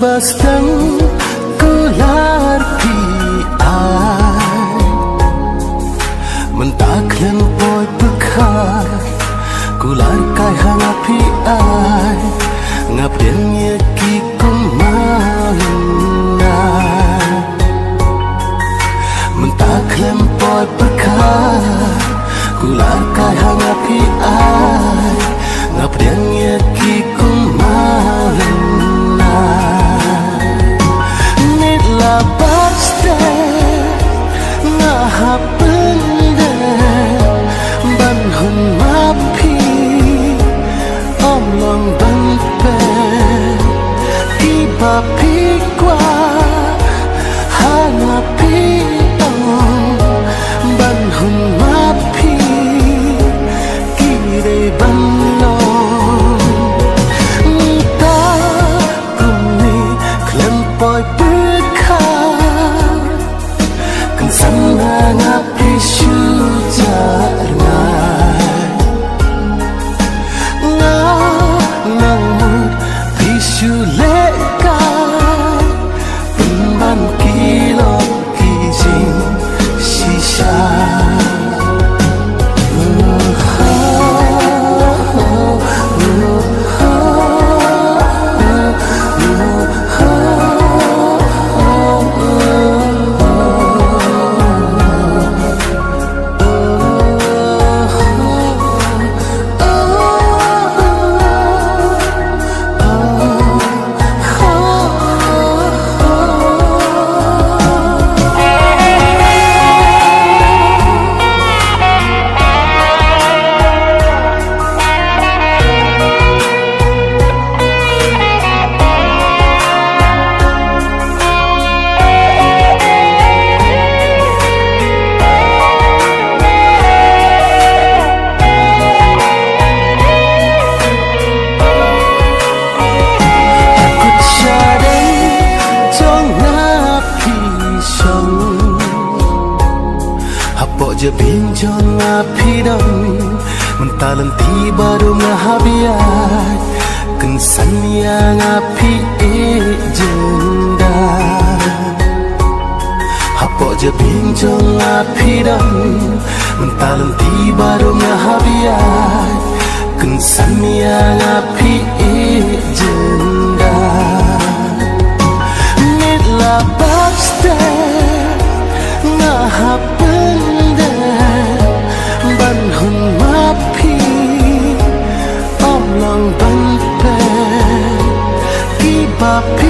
Bastang kular pi ai mentaklen poi bekar kular kai hanga pi ai ngap denye ki kumana mentaklen poi bekar kular kai hanga pi ai ngap denye ki kumana Papi kwa hana pi ban hun ma pi kire ban lo ta kumni klem poi pu kha kan san na pi shu ja na nang pi shu le je binjong api dong mentalan tiba dong habiat kensan yang api jenda hapo je binjong api dong mentalan tiba dong habiat kensan yang api jenda nitla bakste ngahap Papi